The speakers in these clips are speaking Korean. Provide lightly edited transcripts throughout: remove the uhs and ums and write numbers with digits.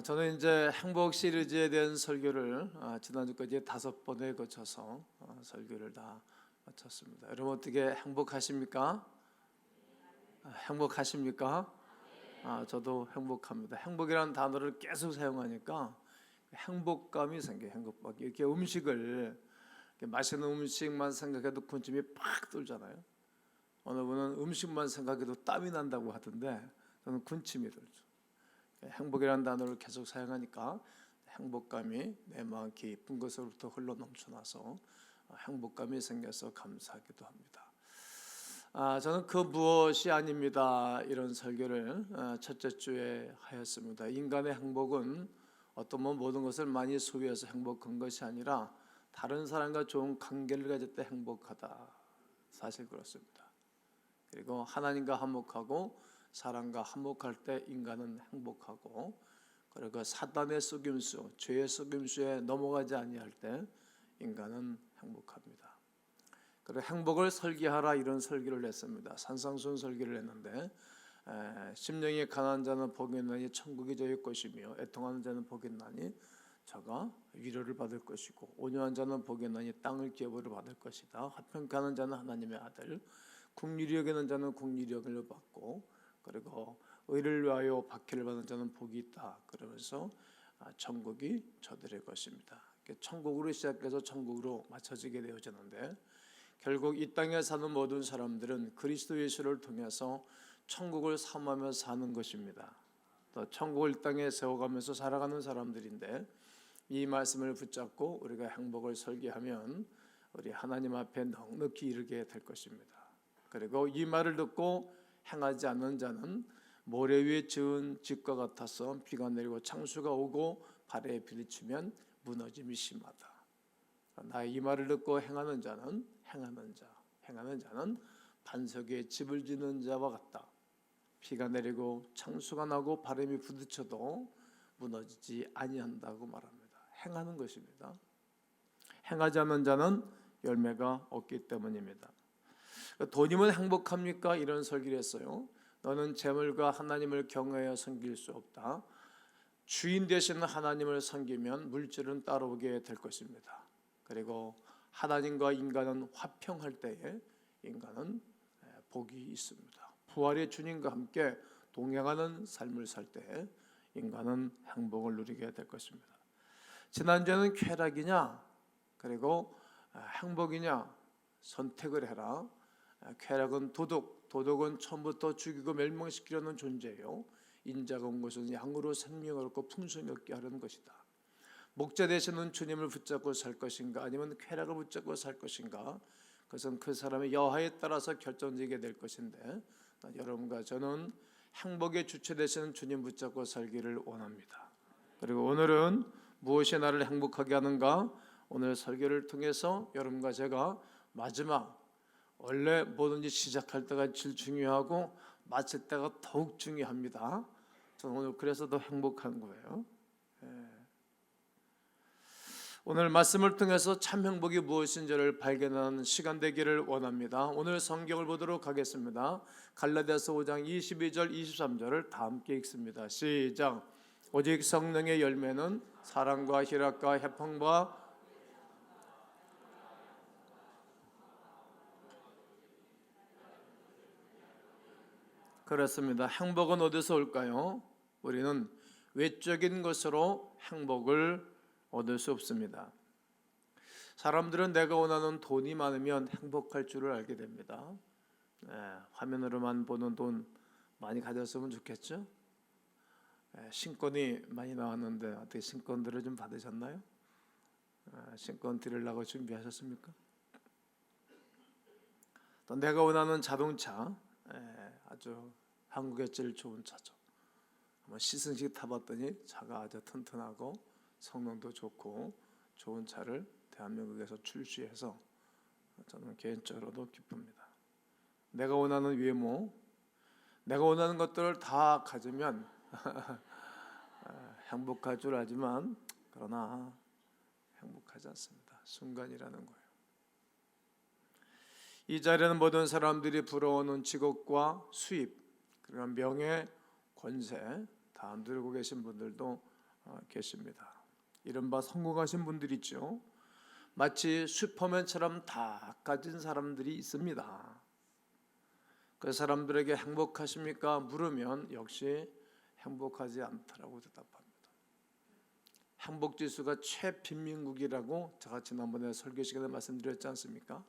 저는 이제 행복 시리즈에 대한 설교를 지난주까지 5번에 거쳐서 설교를 다 마쳤습니다. 여러분 어떻게 행복하십니까? 행복하십니까? 저도 행복합니다. 행복이라는 단어를 계속 사용하니까 행복감이 생겨요. 행복감. 이렇게 음식을 이렇게 맛있는 음식만 생각해도 군침이 팍 돌잖아요. 어느 분은 음식만 생각해도 땀이 난다고 하던데 저는 군침이 돌죠. 행복이라는 단어를 계속 사용하니까 행복감이 내 마음 깊은 것으로부터 흘러 넘쳐나서 행복감이 생겨서 감사하기도 합니다. 저는 그 무엇이 아닙니다 이런 설교를 첫째 주에 하였습니다. 인간의 행복은 어떤 모든 것을 많이 소유해서 행복한 것이 아니라 다른 사람과 좋은 관계를 가질 때 행복하다. 사실 그렇습니다. 그리고 하나님과 화목하고 사람과 화목할 때 인간은 행복하고, 그리고 사단의 속임수, 죄의 속임수에 넘어가지 아니할 때 인간은 행복합니다. 그리고 행복을 설계하라 이런 설교를 했습니다. 산상수훈 설교를 했는데 심령이 가난한 자는 복이 있나니 천국이 저의 것이며 애통하는 자는 복이 있나니 저가 위로를 받을 것이고 온유한 자는 복이 있나니 땅을 기업으로 받을 것이다. 화평케 자는 하나님의 아들, 긍휼히 여기는 자는 긍휼히 여김을 받고, 그리고 의를 위하여 박해를 받는 자는 복이 있다. 그러면서 천국이 저들의 것입니다. 천국으로 시작해서 천국으로 맞춰지게 되어지는데, 결국 이 땅에 사는 모든 사람들은 그리스도 예수를 통해서 천국을 삼으며 사는 것입니다. 또 천국을 이 땅에 세워가면서 살아가는 사람들인데, 이 말씀을 붙잡고 우리가 행복을 설계하면 우리 하나님 앞에 넉넉히 이르게 될 것입니다. 그리고 이 말을 듣고 행하지 않는 자는 모래 위에 지은 집과 같아서 비가 내리고 창수가 오고 발에 비리치면 무너짐이 심하다. 나 이 말을 듣고 행하는 자는 반석 위에 집을 짓는 자와 같다. 비가 내리고 창수가 나고 바람이 부딪혀도 무너지지 아니한다고 말합니다. 행하는 것입니다. 행하지 않는 자는 열매가 없기 때문입니다. 돈이면 행복합니까? 이런 설교를 했어요. 너는 재물과 하나님을 경외하여 섬길 수 없다. 주인 되시는 하나님을 섬기면 물질은 따라오게 될 것입니다. 그리고 하나님과 인간은 화평할 때에 인간은 복이 있습니다. 부활의 주님과 함께 동행하는 삶을 살 때 인간은 행복을 누리게 될 것입니다. 지난주에는 쾌락이냐 그리고 행복이냐 선택을 해라. 쾌락은 도둑은 처음부터 죽이고 멸망시키려는 존재예요. 인자가 온 것은 양으로 생명을 얻고 풍성히 얻게 하려는 것이다. 목자 되시는 주님을 붙잡고 살 것인가 아니면 쾌락을 붙잡고 살 것인가, 그것은 그 사람의 여하에 따라서 결정지게 될 것인데, 여러분과 저는 행복의 주체 되시는 주님 붙잡고 살기를 원합니다. 그리고 오늘은 무엇이 나를 행복하게 하는가, 오늘 설교를 통해서 여러분과 제가 마지막, 원래 뭐든지 시작할 때가 제일 중요하고 마칠 때가 더욱 중요합니다. 저는 오늘 그래서 더 행복한 거예요. 오늘 말씀을 통해서 참 행복이 무엇인지를 발견하는 시간 되기를 원합니다. 오늘 성경을 보도록 하겠습니다. 갈라디아서 5장 22절 23절을 다 함께 읽습니다. 시작. 오직 성령의 열매는 사랑과 희락과 화평과 그렇습니다. 행복은 어디서 올까요? 우리는 외적인 것으로 행복을 얻을 수 없습니다. 사람들은 내가 원하는 돈이 많으면 행복할 줄을 알게 됩니다. 화면으로만 보는 돈 많이 가졌으면 좋겠죠? 신권이 많이 나왔는데 어떻게 신권들을 좀 받으셨나요? 신권 드리려고 준비하셨습니까? 또 내가 원하는 자동차, 아주 한국의 제일 좋은 차죠. 한번 시승식 타봤더니 차가 아주 튼튼하고 성능도 좋고 좋은 차를 대한민국에서 출시해서 저는 개인적으로도 기쁩니다. 내가 원하는 외모, 내가 원하는 것들을 다 가지면 행복할 줄 알지만 그러나 행복하지 않습니다. 순간이라는 거예요. 이 자리에는 모든 사람들이 부러워하는 직업과 수입, 그리고 명예, 권세 다 누리고 계신 분들도 계십니다. 이른바 성공하신 분들이 있죠. 마치 슈퍼맨처럼 다 가진 사람들이 있습니다. 그 사람들에게 행복하십니까? 물으면 역시 행복하지 않다라고 대답합니다. 행복지수가 최빈민국이라고 제가 지난번에 설교 시간에 말씀드렸지 않습니까?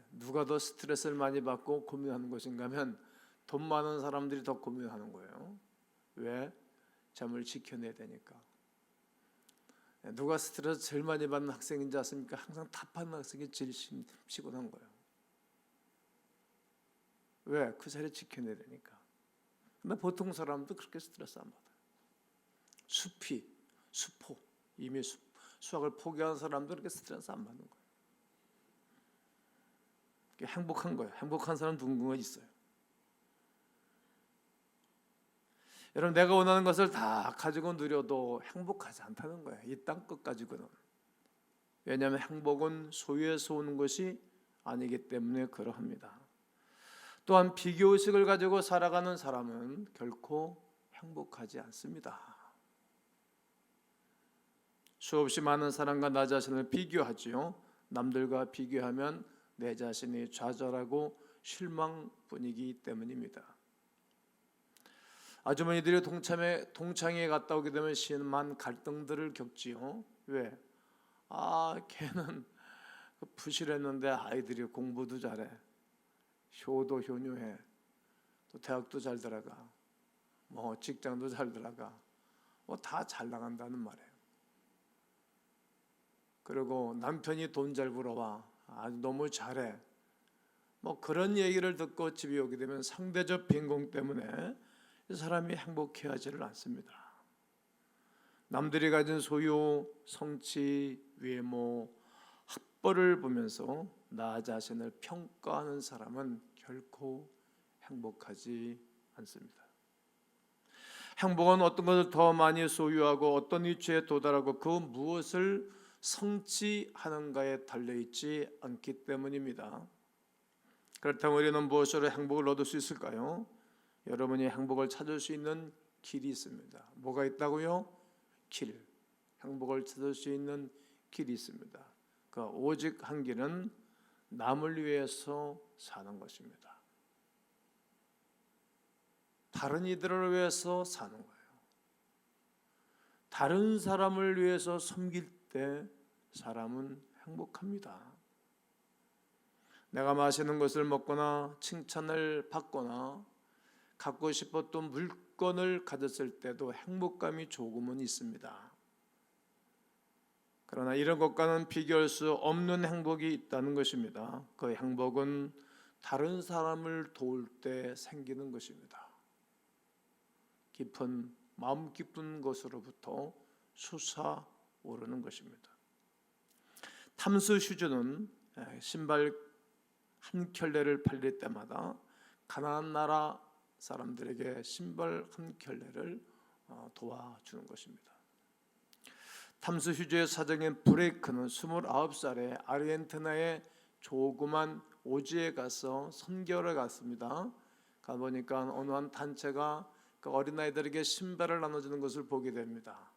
누가 더 스트레스를 많이 받고 고민하는 것인가 하면 돈 많은 사람들이 더 고민하는 거예요. 왜? 잠을 지켜내야 되니까. 누가 스트레스 제일 많이 받는 학생인지 아십니까? 항상 답하는 학생이 제일 피곤한 거예요. 왜? 그 자리를 지켜내야 되니까. 근데 보통 사람도 그렇게 스트레스 안 받아요. 수포, 이미 수학을 포기한 사람도 그렇게 스트레스 안 받는 거예요. 행복한 거예요. 행복한 사람 누군가 있어요. 여러분, 내가 원하는 것을 다 가지고 누려도 행복하지 않다는 거예요. 이 땅 것 가지고는. 왜냐하면 행복은 소유에서 오는 것이 아니기 때문에 그러합니다. 또한 비교의식을 가지고 살아가는 사람은 결코 행복하지 않습니다. 수없이 많은 사람과 나 자신을 비교하지요. 남들과 비교하면 내 자신이 좌절하고 실망뿐이기 때문입니다. 아주머니들이 동창회에 갔다 오게 되면 심한 갈등들을 겪지요. 왜? 걔는 부실했는데 아이들이 공부도 잘해, 효도 효녀해, 또 대학도 잘 들어가, 직장도 잘 들어가, 다 잘 나간다는 말이에요. 그리고 남편이 돈 잘 벌어와, 아주 너무 잘해. 그런 얘기를 듣고 집에 오게 되면 상대적 빈곤 때문에 이 사람이 행복해하지를 않습니다. 남들이 가진 소유, 성취, 외모, 학벌을 보면서 나 자신을 평가하는 사람은 결코 행복하지 않습니다. 행복은 어떤 것을 더 많이 소유하고 어떤 위치에 도달하고 그 무엇을 성취하는가에 달려있지 않기 때문입니다. 그렇다면 우리는 무엇으로 행복을 얻을 수 있을까요? 여러분이 행복을 찾을 수 있는 길이 있습니다. 뭐가 있다고요? 길. 행복을 찾을 수 있는 길이 있습니다. 그 오직 한 길은 남을 위해서 사는 것입니다. 다른 이들을 위해서 사는 거예요. 다른 사람을 위해서 섬길 때 사람은 행복합니다. 내가 맛있는 것을 먹거나 칭찬을 받거나 갖고 싶었던 물건을 가졌을 때도 행복감이 조금은 있습니다. 그러나 이런 것과는 비교할 수 없는 행복이 있다는 것입니다. 그 행복은 다른 사람을 도울 때 생기는 것입니다. 마음 깊은 것으로부터 솟아오르는 것입니다. 탐스 슈즈는 신발 한 켤레를 팔릴 때마다 가난한 나라 사람들에게 신발 한 켤레를 도와주는 것입니다. 탐스 슈즈의 사장인 브레이크는 29살에 아르헨티나의 조그만 오지에 가서 선교를 갔습니다. 가보니까 어느 한 단체가 그 어린아이들에게 신발을 나눠주는 것을 보게 됩니다.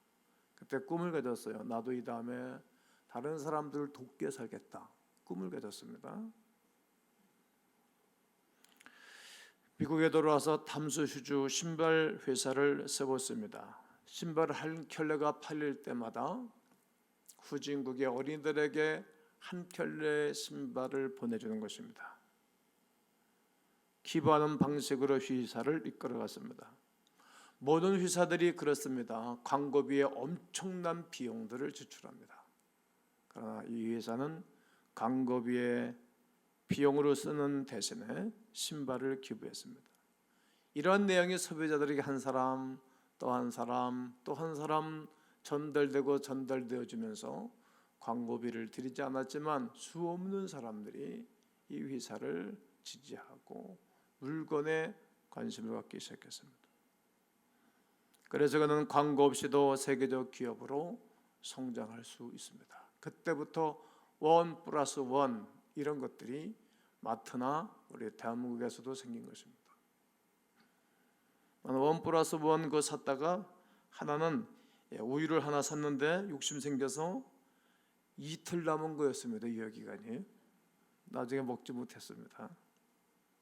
그때 꿈을 가졌어요. 나도 이 다음에 다른 사람들을 돕게 살겠다. 꿈을 가졌습니다. 미국에 돌아와서 탐스 슈즈 신발 회사를 세웠습니다. 신발 한 켤레가 팔릴 때마다 후진국의 어린이들에게 한 켤레 신발을 보내주는 것입니다. 기부하는 방식으로 회사를 이끌어갔습니다. 모든 회사들이 그렇습니다. 광고비에 엄청난 비용들을 지출합니다. 그러나 이 회사는 광고비에 비용으로 쓰는 대신에 신발을 기부했습니다. 이러한 내용이 소비자들에게 한 사람 또 한 사람 또 한 사람 전달되어지면서 광고비를 들이지 않았지만 수없는 사람들이 이 회사를 지지하고 물건에 관심을 갖기 시작했습니다. 그래서 그는 광고 없이도 세계적 기업으로 성장할 수 있습니다. 그때부터 1+1 이런 것들이 마트나 우리 대한민국에서도 생긴 것입니다. 나는 1+1 그거 샀다가 하나는 우유를 하나 샀는데 욕심 생겨서 이틀 남은 거였습니다. 유효기간이. 나중에 먹지 못했습니다.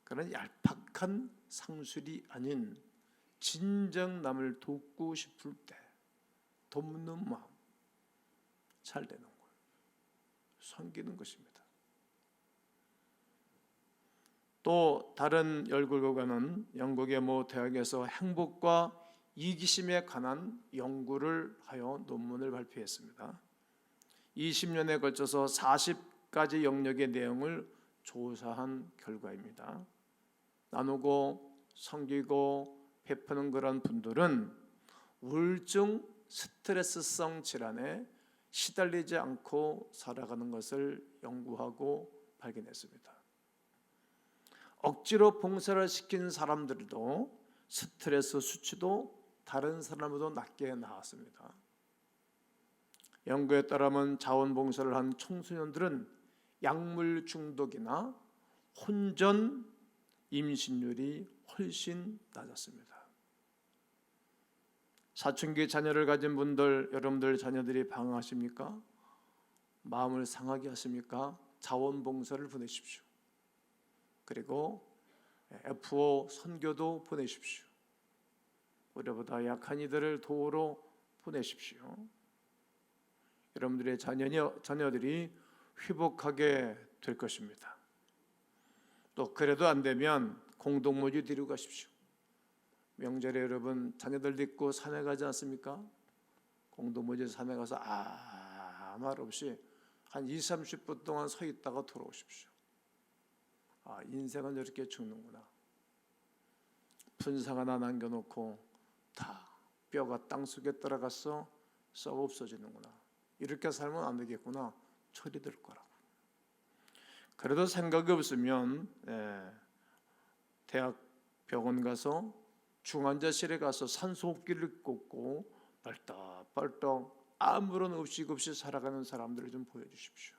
그런 얄팍한 상술이 아닌 진정 남을 돕고 싶을 때 돕는 마음 잘 되는 거예요. 섬기는 것입니다. 또 다른 열kul교가는 영국의 모 대학에서 행복과 이기심에 관한 연구를 하여 논문을 발표했습니다. 20년에 걸쳐서 40가지 영역의 내용을 조사한 결과입니다. 나누고 섬기고 베푸는 그런 분들은 우울증, 스트레스성 질환에 시달리지 않고 살아가는 것을 연구하고 발견했습니다. 억지로 봉사를 시킨 사람들도 스트레스 수치도 다른 사람보다 낮게 나왔습니다. 연구에 따르면 자원봉사를 한 청소년들은 약물 중독이나 혼전 임신율이 훨씬 낮았습니다. 사춘기 자녀를 가진 분들, 여러분들 자녀들이 방황하십니까? 마음을 상하게 하십니까? 자원봉사를 보내십시오. 그리고 F5 선교도 보내십시오. 우리보다 약한 이들을 도우러 보내십시오. 여러분들의 자녀들이 회복하게 될 것입니다. 또 그래도 안 되면 공동모주 데리고 가십시오. 명절에 여러분 자녀들 데리고 산에 가지 않습니까? 공동모주 산에 가서 아무 말 없이 한 20-30분 동안 서 있다가 돌아오십시오. 인생은 이렇게 죽는구나. 분상 하나 남겨놓고 다 뼈가 땅속에 들어가서 썩어 없어지는구나. 이렇게 살면 안 되겠구나. 처리될 거라고. 그래도 생각이 없으면 대학 병원 가서 중환자실에 가서 산소호흡기를 꽂고 빨떡빨떡 아무런 의식 없이 살아가는 사람들을 좀 보여주십시오.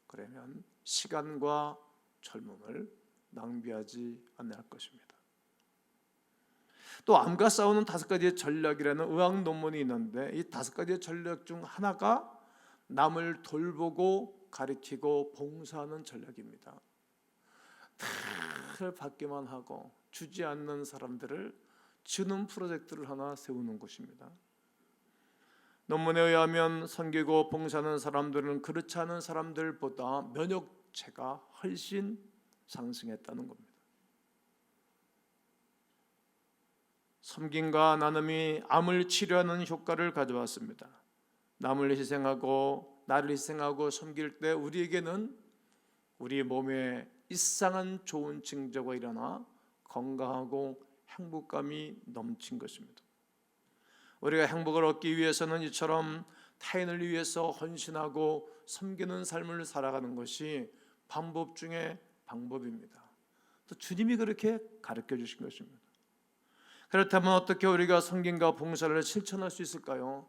그러면 시간과 젊음을 낭비하지 않을 것입니다. 또 암과 싸우는 5가지의 전략이라는 의학 논문이 있는데 이 5가지의 전략 중 하나가 남을 돌보고 가르치고 봉사하는 전략입니다. 다 받기만 하고 주지 않는 사람들을 주는 프로젝트를 하나 세우는 것입니다. 논문에 의하면 섬기고 봉사하는 사람들은 그렇지 않은 사람들보다 면역체가 훨씬 상승했다는 겁니다. 섬김과 나눔이 암을 치료하는 효과를 가져왔습니다. 남을 희생하고 나를 희생하고 섬길 때 우리에게는 우리 몸에 이상한 좋은 징조가 일어나 건강하고 행복감이 넘친 것입니다. 우리가 행복을 얻기 위해서는 이처럼 타인을 위해서 헌신하고 섬기는 삶을 살아가는 것이 방법 중에 방법입니다. 또 주님이 그렇게 가르쳐 주신 것입니다. 그렇다면 어떻게 우리가 섬김과 봉사를 실천할 수 있을까요?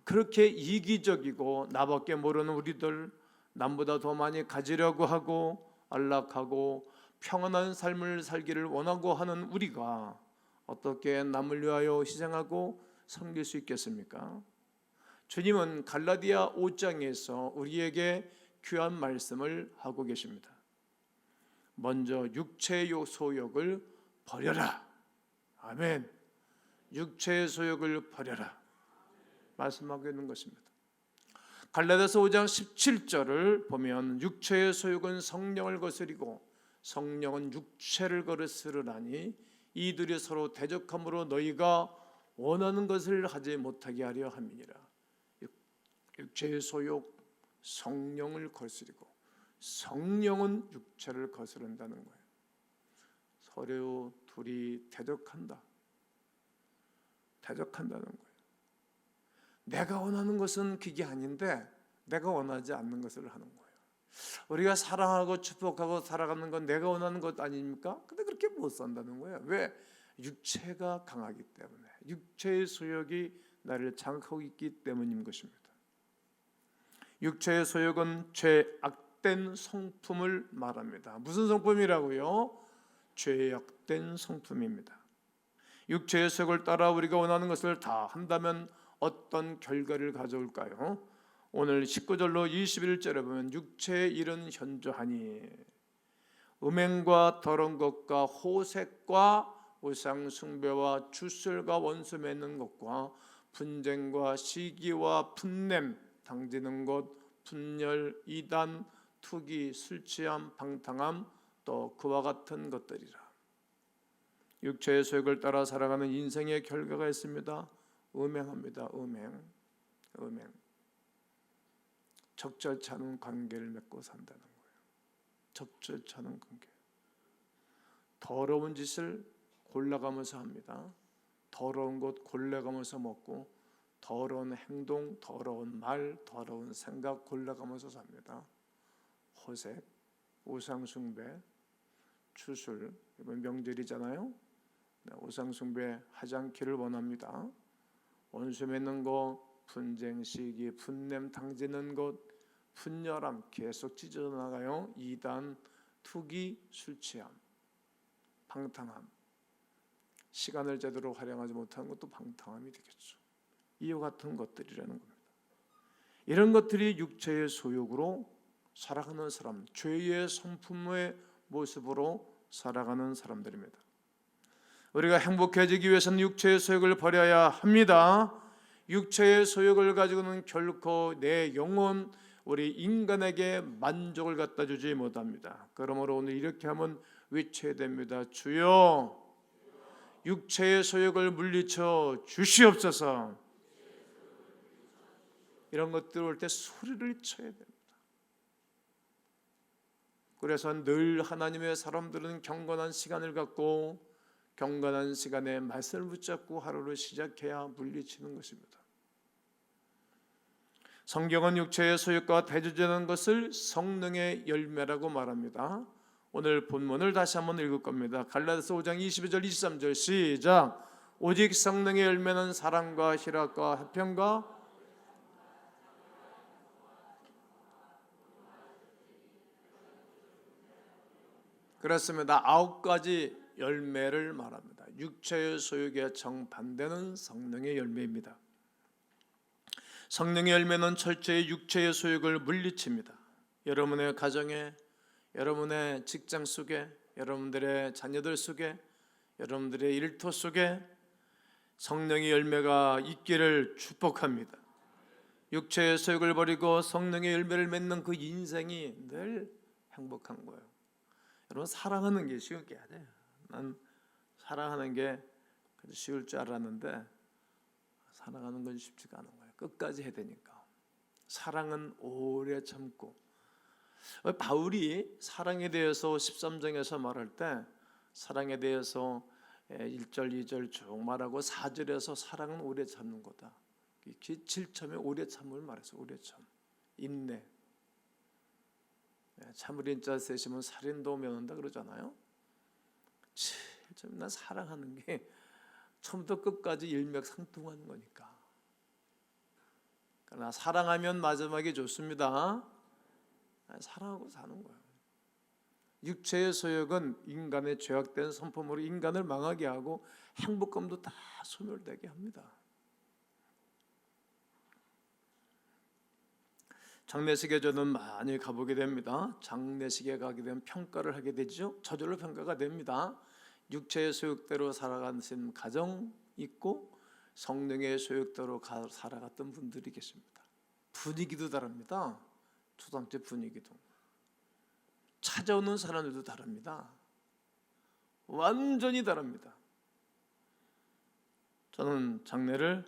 그렇게 이기적이고 나밖에 모르는 우리들, 남보다 더 많이 가지려고 하고 안락하고 평안한 삶을 살기를 원하고 하는 우리가 어떻게 남을 위하여 희생하고 섬길 수 있겠습니까? 주님은 갈라디아 5장에서 우리에게 귀한 말씀을 하고 계십니다. 먼저 육체의 소욕을 버려라. 아멘. 육체의 소욕을 버려라 말씀하고 있는 것입니다. 갈라디아서 5장 17절을 보면 육체의 소욕은 성령을 거스리고 성령은 육체를 거스르나니 이들이 서로 대적함으로 너희가 원하는 것을 하지 못하게 하려 함이니라. 육체의 소욕, 성령을 거스리고 성령은 육체를 거스른다는 거예요. 서로 둘이 대적한다는 거예요. 내가 원하는 것은 그게 아닌데 내가 원하지 않는 것을 하는 거예요. 우리가 사랑하고 축복하고 살아가는 건 내가 원하는 것 아닙니까? 근데 그렇게 못 산다는 거예요. 왜? 육체가 강하기 때문에, 육체의 소욕이 나를 장악하고 있기 때문인 것입니다. 육체의 소욕은 죄악된 성품을 말합니다. 무슨 성품이라고요? 죄악된 성품입니다. 육체의 소욕을 따라 우리가 원하는 것을 다 한다면 어떤 결과를 가져올까요? 오늘 19절로 21절에 보면 육체의 일은 현저하니 음행과 더러운 것과 호색과 우상 숭배와 주술과 원수 맺는 것과 분쟁과 시기와 분냄 당지는 것 분열 이단 투기 술 취함 방탕함 또 그와 같은 것들이라. 육체의 소욕을 따라 살아가는 인생의 결과가 있습니다. 음행합니다. 음행. 적절치 않은 관계를 맺고 산다는 거예요. 적절치 않은 관계. 더러운 짓을 골라가면서 합니다. 더러운 것 골라가면서 먹고 더러운 행동, 더러운 말, 더러운 생각 골라가면서 삽니다. 호색, 우상숭배, 추술. 이번 명절이잖아요. 우상숭배 하지 않기를 원합니다. 원수 맺는 것, 분쟁, 시기, 분냄 당지는 것, 분열함 계속 찢어나가요. 이단, 투기, 술 취함, 방탕함. 시간을 제대로 활용하지 못하는 것도 방탕함이 되겠죠. 이와 같은 것들이라는 겁니다. 이런 것들이 육체의 소욕으로 살아가는 사람, 죄의 성품의 모습으로 살아가는 사람들입니다. 우리가 행복해지기 위해서는 육체의 소욕을 버려야 합니다. 육체의 소욕을 가지고는 결코 내 영혼, 우리 인간에게 만족을 갖다 주지 못합니다. 그러므로 오늘 이렇게 한번 외쳐야 됩니다. 주여, 육체의 소욕을 물리쳐 주시옵소서. 이런 것들 올 때 소리를 쳐야 됩니다. 그래서 늘 하나님의 사람들은 경건한 시간을 갖고 경건한 시간에 말씀을 붙잡고 하루를 시작해야 물리치는 것입니다. 성경은 육체의 소욕과 대조되는 것을 성령의 열매라고 말합니다. 오늘 본문을 다시 한번 읽을 겁니다. 갈라디아서 5장 22절 23절 시작. 오직 성령의 열매는 사랑과 희락과 화평과 그렇습니다. 9가지 열매를 말합니다. 육체의 소욕에 정반대는 성령의 열매입니다. 성령의 열매는 철저히 육체의 소욕을 물리칩니다. 여러분의 가정에, 여러분의 직장 속에, 여러분들의 자녀들 속에, 여러분들의 일터 속에 성령의 열매가 있기를 축복합니다. 육체의 소욕을 버리고 성령의 열매를 맺는 그 인생이 늘 행복한 거예요. 여러분, 사랑하는 게 쉬운 게 아니에요. 난 사랑하는 게 쉬울 줄 알았는데 사랑하는 건 쉽지가 않은 거예요. 끝까지 해야 되니까. 사랑은 오래 참고. 바울이 사랑에 대해서 13장에서 말할 때 사랑에 대해서 1절, 2절 쭉 말하고 4절에서 사랑은 오래 참는 거다. 7점에 오래 참을 말해서 오래 참. 인내. 참을 인자 쓰시면 살인도 면한다 그러잖아요. 7점. 난 사랑하는 게 처음부터 끝까지 일맥상통하는 거니까. 그러나 사랑하면 마지막이 좋습니다. 사랑하고 사는 거예요. 육체의 소욕은 인간의 죄악된 성품으로 인간을 망하게 하고 행복감도 다 소멸되게 합니다. 장례식에 저는 많이 가보게 됩니다. 장례식에 가게 되면 평가를 하게 되죠. 저절로 평가가 됩니다. 육체의 소욕대로 살아가는 가정 있고 성령의 소욕대로 살아갔던 분들이 계십니다. 분위기도 다릅니다. 초상집 분위기도. 찾아오는 사람들도 다릅니다. 완전히 다릅니다. 저는 장례를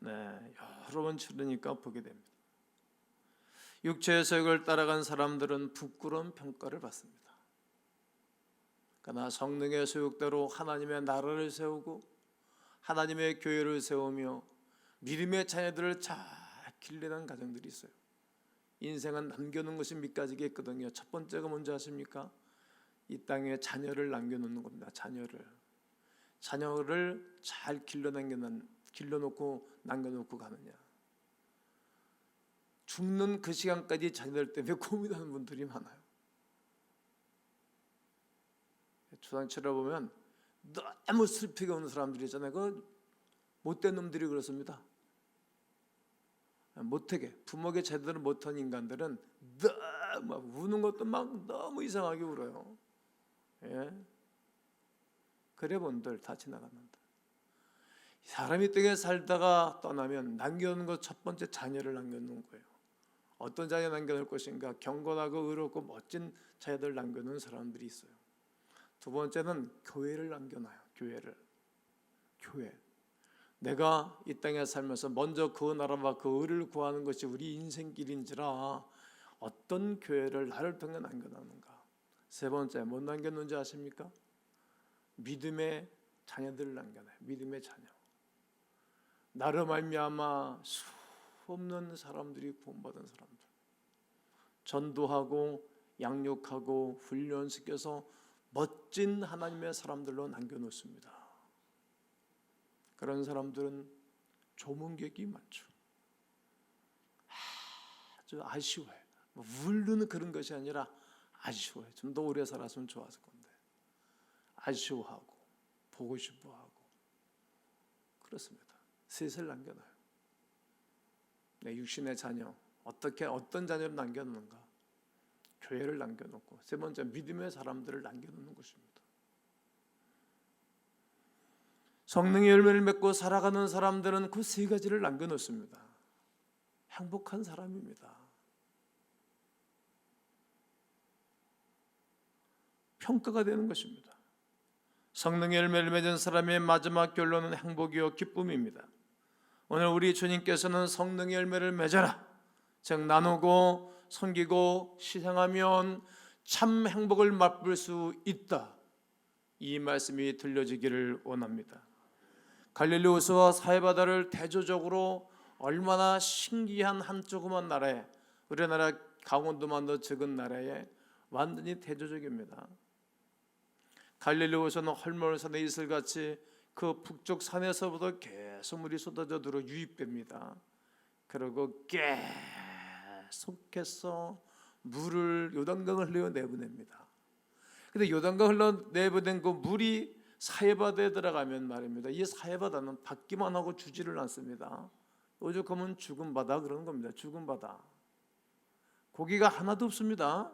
여러 번 치르니까 보게 됩니다. 육체의 소욕을 따라간 사람들은 부끄러운 평가를 받습니다. 그러나 성령의 소욕대로 하나님의 나라를 세우고 하나님의 교회를 세우며 믿음의 자녀들을 잘 길러낸 가정들이 있어요. 인생은 남겨놓은 것이 밑가지가 있거든요. 첫 번째가 뭔지 아십니까? 이 땅에 자녀를 남겨놓는 겁니다. 자녀를 잘 길러놓고 남겨놓고 가느냐. 죽는 그 시간까지 자녀들 때문에 고민하는 분들이 많아요. 초상치러 보면 너무 슬프게 우는 사람들이 있잖아요. 그 못된 놈들이 그렇습니다. 못하게 부모에게 제대로 못한 인간들은 너무 우는 것도 막 너무 이상하게 울어요. 예? 그래 본들 다 지나간다. 사람이 땅에 살다가 떠나면 남겨놓는 것 첫 번째 자녀를 남겨놓는 거예요. 어떤 자녀 남겨놓을 것인가? 경건하고 의롭고 멋진 자녀들 남겨놓은 사람들이 있어요. 두 번째는 교회를 남겨놔요. 교회. 내가 이 땅에 살면서 먼저 그 나라와 그 의를 구하는 것이 우리 인생길인지라 어떤 교회를 나를 통해 남겨놓는가? 세 번째 못 남겨놓는지 아십니까? 믿음의 자녀들을 남겨놔요. 믿음의 자녀. 나로 말미암아 수없는 사람들이 구원받은 사람들, 전도하고 양육하고 훈련시켜서 멋진 하나님의 사람들로 남겨놓습니다. 그런 사람들은 조문객이 많죠. 아주 아쉬워요. 울르는 그런 것이 아니라 아쉬워요. 좀 더 오래 살았으면 좋았을 건데 아쉬워하고 보고 싶어하고 그렇습니다. 셋을 남겨놔요. 내 육신의 자녀, 어떤 자녀를 남겨놓는가? 교회를 남겨놓고, 세 번째 믿음의 사람들을 남겨놓는 것입니다. 성령의 열매를 맺고 살아가는 사람들은 그 세 가지를 남겨놓습니다. 행복한 사람입니다. 평가가 되는 것입니다. 성령의 열매를 맺은 사람의 마지막 결론은 행복이요 기쁨입니다. 오늘 우리 주님께서는 성령의 열매를 맺어라, 즉 나누고 섬기고 희생하면 참 행복을 맛볼 수 있다, 이 말씀이 들려지기를 원합니다. 갈릴리 호수와 사해바다를 대조적으로 얼마나 신기한 한 조그만 나라에, 우리나라 강원도만 더 적은 나라에 완전히 대조적입니다. 갈릴리 호수는 헐몬산의 이슬같이 그 북쪽 산에서부터 계속 물이 쏟아져 들어 유입됩니다. 그리고 계속해서 물을 요단강을 흘려 내보냅니다. 근데 요단강 흘러 내보낸 그 물이 사해바다에 들어가면 말입니다, 이 사해바다는 받기만 하고 주지를 않습니다. 오죽하면 죽은 바다 그러는 겁니다. 죽은 바다. 고기가 하나도 없습니다.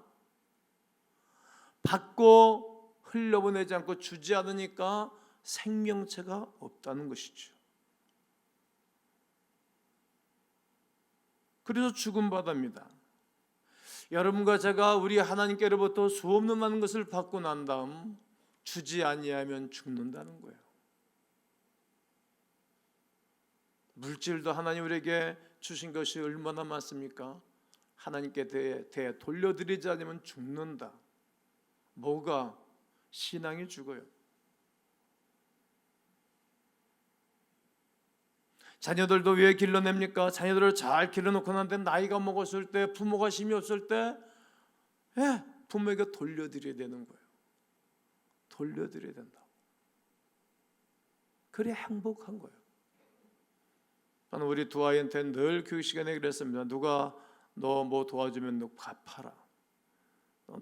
받고 흘려보내지 않고 주지 않으니까 생명체가 없다는 것이죠. 그래서 죽은 바다입니다. 여러분과 제가 우리 하나님께로부터 수없는 많은 것을 받고 난 다음 주지 아니하면 죽는다는 거예요. 물질도 하나님 우리에게 주신 것이 얼마나 많습니까? 하나님께 대해 돌려드리지 않으면 죽는다. 뭐가? 신앙이 죽어요. 자녀들도 왜 길러냅니까? 자녀들을 잘 길러놓고 난데 나이가 먹었을 때, 부모가 힘이 없을 때 부모에게 돌려드려야 되는 거예요. 돌려드려야 된다. 그래 행복한 거예요. 저는 우리 두 아이한테 늘 교육 시간에 그랬습니다. 누가 너 뭐 도와주면 너 갚아라.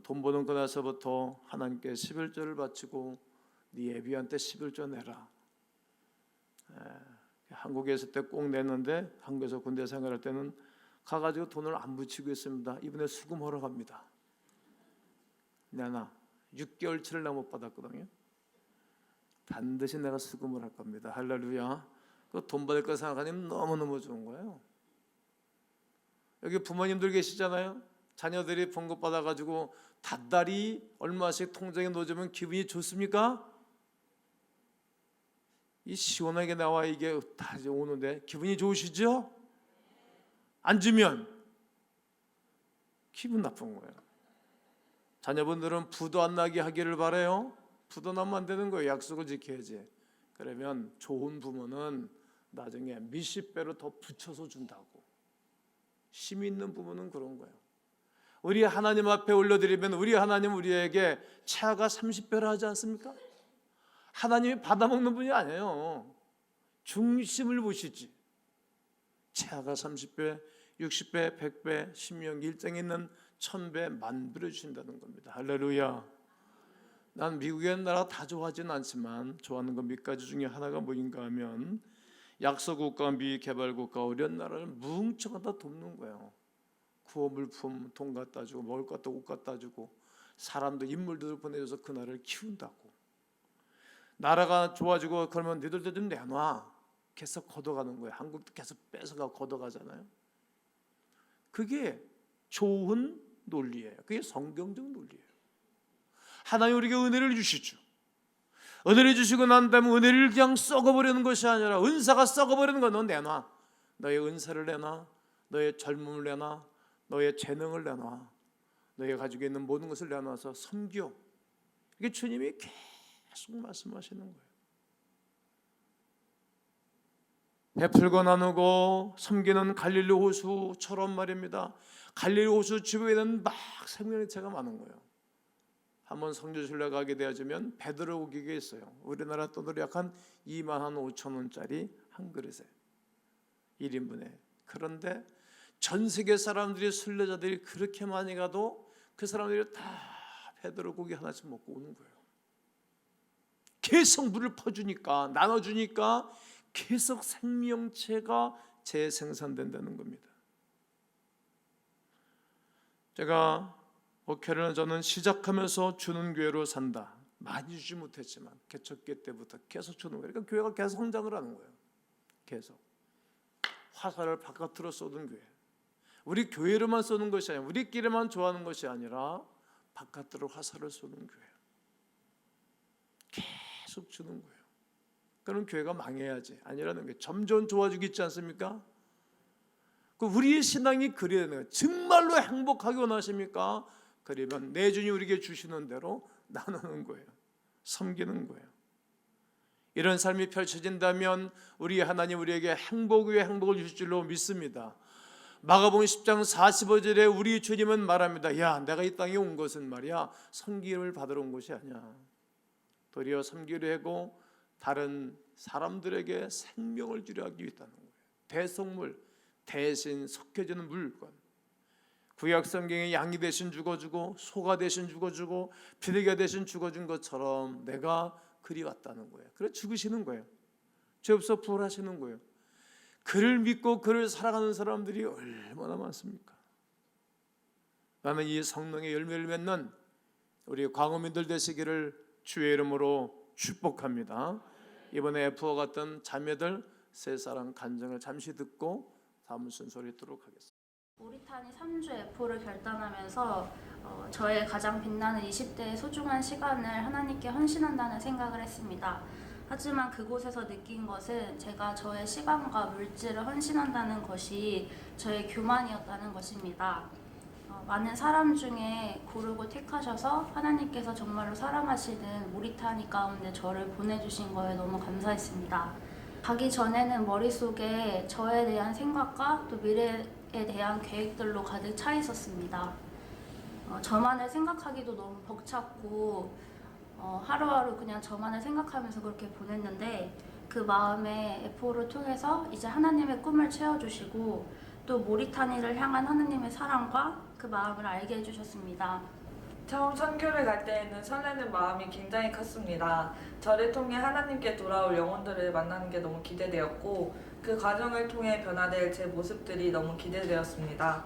돈 버는 거나서부터 하나님께 11조를 바치고 네 애비한테 11조 내라. 한국에 있을 때 꼭 냈는데 한국에서 군대 생활할 때는 가가지고 돈을 안 붙이고 있습니다. 이번에 수금하러 갑니다. 내가 6개월치를 나 못 받았거든요. 반드시 내가 수금을 할 겁니다. 할렐루야. 그 돈 받을 거 생각하면 너무너무 좋은 거예요. 여기 부모님들 계시잖아요. 자녀들이 봉급 받아가지고 닷달이 얼마씩 통장에 넣어주면 기분이 좋습니까? 이 시원하게 나와 이게 다 오는데 기분이 좋으시죠? 안 주면 기분 나쁜 거예요. 자녀분들은 부도 안 나게 하기를 바라요. 부도 나면 안 되는 거예요. 약속을 지켜야지. 그러면 좋은 부모는 나중에 몇십 배로 더 붙여서 준다고. 힘 있는 부모는 그런 거예요. 우리 하나님 앞에 올려드리면 우리 하나님 우리에게 차가 30배로 하지 않습니까? 하나님이 받아먹는 분이 아니에요. 중심을 보시지. 차가 30배, 60배, 100배, 신명 1장에 있는 1000배 만들어 주신다는 겁니다. 할렐루야. 난 미국의 나라 다 좋아하지는 않지만 좋아하는 건 몇 가지 중에 하나가 뭐인가 하면 약소국가, 미개발국가, 어려운 나라를 뭉쳐가다 돕는 거예요. 구호 물품 돈 갖다 주고 먹을 것 갖다 옷 갖다 주고 사람도 인물들을 보내줘서 그 나라를 키운다고. 나라가 좋아지고 그러면 너희들도 좀 내놔. 계속 걷어가는 거예요. 한국도 계속 뺏어가 걷어가잖아요. 그게 좋은 논리예요. 그게 성경적 논리예요. 하나님 우리에게 은혜를 주시죠. 은혜를 주시고 난 다음에 은혜를 그냥 썩어버리는 것이 아니라 은사가 썩어버리는 거 너 내놔. 너의 은사를 내놔. 너의 젊음을 내놔. 너의 재능을 내놔. 너희가 가지고 있는 모든 것을 내놔서 섬겨. 이게 주님이 계속 말씀하시는 거예요. 베풀고 나누고 섬기는 갈릴리 호수처럼 말입니다. 갈릴리 호수 주변에는 막 생명체가 많은 거예요. 한번 성지순례 가게 되어지면 베드로 고기가 있어요. 우리나라 돈으로 약 한 25,000원짜리 한 그릇에 1인분에. 그런데 전 세계 사람들이 순례자들이 그렇게 많이 가도 그 사람들이 다 베드로 고기 하나씩 먹고 오는 거예요. 계속 물을 퍼주니까 나눠주니까 계속 생명체가 재생산된다는 겁니다. 제가 목회를 저는 시작하면서 주는 교회로 산다. 많이 주지 못했지만 개척교 때부터 계속 주는 거예요. 그러니까 교회가 계속 성장을 하는 거예요. 계속 화살을 바깥으로 쏘는 교회. 우리 교회로만 쏘는 것이 아니라 우리끼리만 좋아하는 것이 아니라 바깥으로 화살을 쏘는 교회. 계속 주는 거예요. 그럼 교회가 망해야지 아니라는 게 점점 좋아지고 있지 않습니까? 우리의 신앙이 그래야 되는 거예요. 정말로 행복하게 원하십니까? 그러면 내 주님 우리에게 주시는 대로 나누는 거예요. 섬기는 거예요. 이런 삶이 펼쳐진다면 우리 하나님 우리에게 행복 위에 행복을 주실 줄로 믿습니다. 마가복음 10장 45절에 우리 주님은 말합니다. 야, 내가 이 땅에 온 것은 말이야 섬김을 받으러 온 것이 아니야. 도리어 섬기려 하고 다른 사람들에게 생명을 주려 하기 위해서는 거예요. 대속물, 대신 속해주는 물건. 구약 성경에 양이 대신 죽어주고 소가 대신 죽어주고 비둘기가 대신 죽어준 것처럼 내가 그리 왔다는 거예요. 그래 죽으시는 거예요. 죄 없어 부활하시는 거예요. 그를 믿고 그를 살아가는 사람들이 얼마나 많습니까? 나는 이 성령의 열매를 맺는 우리 광우민들 되시기를 주의 이름으로 축복합니다. 이번에 F와 같은 자매들 세 사람 간증을 잠시 듣고 다음 순서를 듣도록 하겠습니다. 모리타니 3주 F를 결단하면서 저의 가장 빛나는 20대의 소중한 시간을 하나님께 헌신한다는 생각을 했습니다. 하지만 그곳에서 느낀 것은 제가 저의 시간과 물질을 헌신한다는 것이 저의 교만이었다는 것입니다. 많은 사람 중에 고르고 택하셔서 하나님께서 정말로 사랑하시는 모리타니 가운데 저를 보내주신 거에 너무 감사했습니다. 가기 전에는 머릿속에 저에 대한 생각과 또 미래에 대한 계획들로 가득 차 있었습니다. 저만을 생각하기도 너무 벅찼고 하루하루 그냥 저만을 생각하면서 그렇게 보냈는데 그 마음에 F를 통해서 이제 하나님의 꿈을 채워주시고 또 모리타니를 향한 하나님의 사랑과 그 마음을 알게 해주셨습니다. 처음 선교를 갈 때에는 설레는 마음이 굉장히 컸습니다. 저를 통해 하나님께 돌아올 영혼들을 만나는 게 너무 기대되었고 그 과정을 통해 변화될 제 모습들이 너무 기대되었습니다.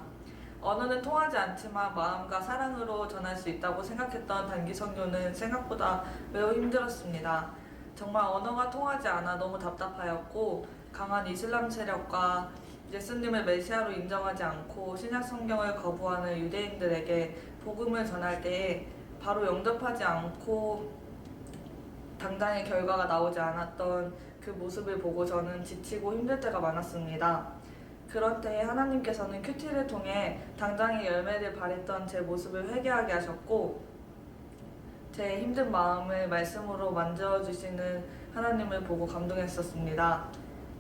언어는 통하지 않지만 마음과 사랑으로 전할 수 있다고 생각했던 단기 선교는 생각보다 매우 힘들었습니다. 정말 언어가 통하지 않아 너무 답답하였고 강한 이슬람 세력과 예수님을 메시아로 인정하지 않고 신약 성경을 거부하는 유대인들에게 복음을 전할 때에 바로 영접하지 않고 당장의 결과가 나오지 않았던 그 모습을 보고 저는 지치고 힘들 때가 많았습니다. 그럴 때 하나님께서는 큐티를 통해 당장의 열매를 발했던 제 모습을 회개하게 하셨고 제 힘든 마음을 말씀으로 만져주시는 하나님을 보고 감동했었습니다.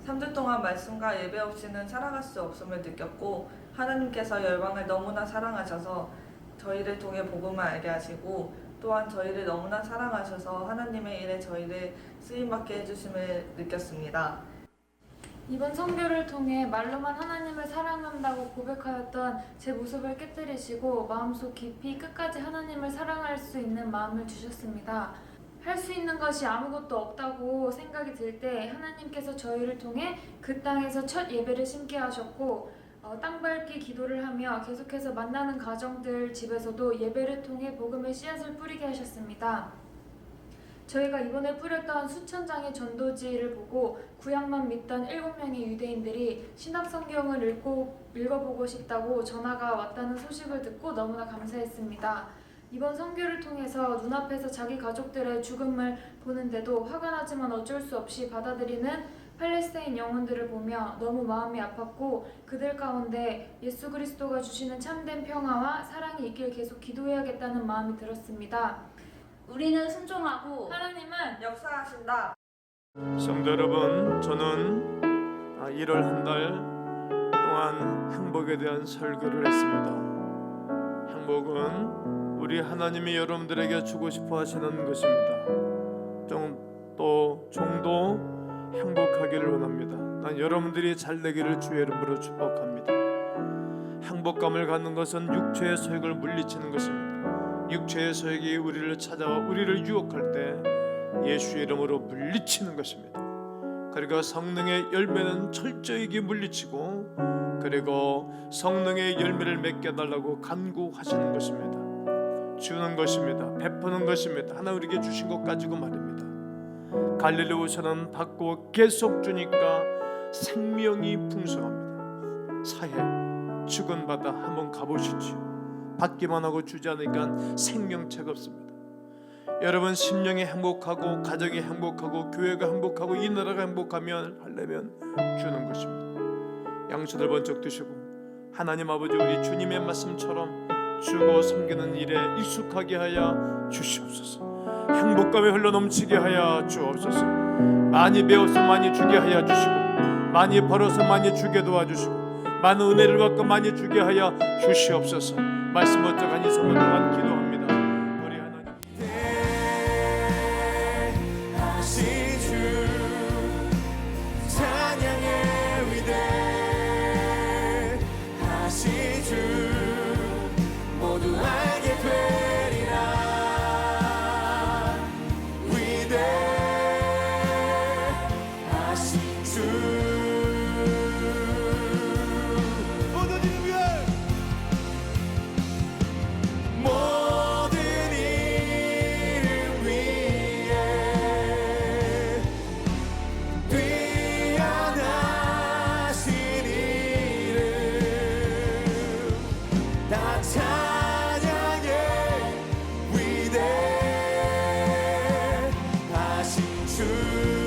3주 동안 말씀과 예배 없이는 살아갈 수 없음을 느꼈고 하나님께서 열방을 너무나 사랑하셔서 저희를 통해 복음을 알게 하시고 또한 저희를 너무나 사랑하셔서 하나님의 일에 저희를 쓰임받게 해주심을 느꼈습니다. 이번 선교를 통해 말로만 하나님을 사랑한다고 고백하였던 제 모습을 깨뜨리시고 마음속 깊이 끝까지 하나님을 사랑할 수 있는 마음을 주셨습니다. 할 수 있는 것이 아무것도 없다고 생각이 들 때 하나님께서 저희를 통해 그 땅에서 첫 예배를 심게 하셨고 땅 밟기 기도를 하며 계속해서 만나는 가정들 집에서도 예배를 통해 복음의 씨앗을 뿌리게 하셨습니다. 저희가 이번에 뿌렸던 수천 장의 전도지를 보고 구약만 믿던 7명의 유대인들이 신학성경을 읽어보고 싶다고 전화가 왔다는 소식을 듣고 너무나 감사했습니다. 이번 선교를 통해서 눈앞에서 자기 가족들의 죽음을 보는데도 화가 나지만 어쩔 수 없이 받아들이는 팔레스타인 영혼들을 보며 너무 마음이 아팠고 그들 가운데 예수 그리스도가 주시는 참된 평화와 사랑이 있길 계속 기도해야겠다는 마음이 들었습니다. 우리는 순종하고 하나님은 역사하신다. 성도 여러분, 저는 1월 한 달 동안 행복에 대한 설교를 했습니다. 행복은 우리 하나님이 여러분들에게 주고 싶어 하시는 것입니다. 종도 행복하기를 원합니다. 난 여러분들이 잘 되기를 주의 이름으로 축복합니다. 행복감을 갖는 것은 육체의 소욕을 물리치는 것입니다. 육체의 소욕이 우리를 찾아와 우리를 유혹할 때 예수의 이름으로 물리치는 것입니다. 그리고 성령의 열매는 철저히 물리치고 그리고 성령의 열매를 맺게 달라고 간구하시는 것입니다. 주는 것입니다. 베푸는 것입니다. 하나 우리에게 주신 것 가지고 말입니다. 갈릴리 오셔는 받고 계속 주니까 생명이 풍성합니다. 사해 죽은 바다 한번 가보시죠. 받기만 하고 주지 않으니까 생명체가 없습니다. 여러분 심령이 행복하고 가정이 행복하고 교회가 행복하고 이 나라가 행복하면 하려면 주는 것입니다. 양손을 번쩍 드시고 하나님 아버지 우리 주님의 말씀처럼 주고 섬기는 일에 익숙하게 하여 주시옵소서. 행복감에 흘러넘치게 하여 주옵소서. 많이 배워서 많이 주게 하여 주시고 많이 벌어서 많이 주게 도와주시고 많은 은혜를 받고 많이 주게 하여 주시옵소서. 말씀 어쩌간 2, 3분 동안 기도합니다. 우리 하나님 대하신 주 찬양의 위대하신 주 모두 알게 되리라. 위대하신 주 모든 이름 위에 모든 이름 위에 뛰어나신 이름 다 찬양해. 위대하신 주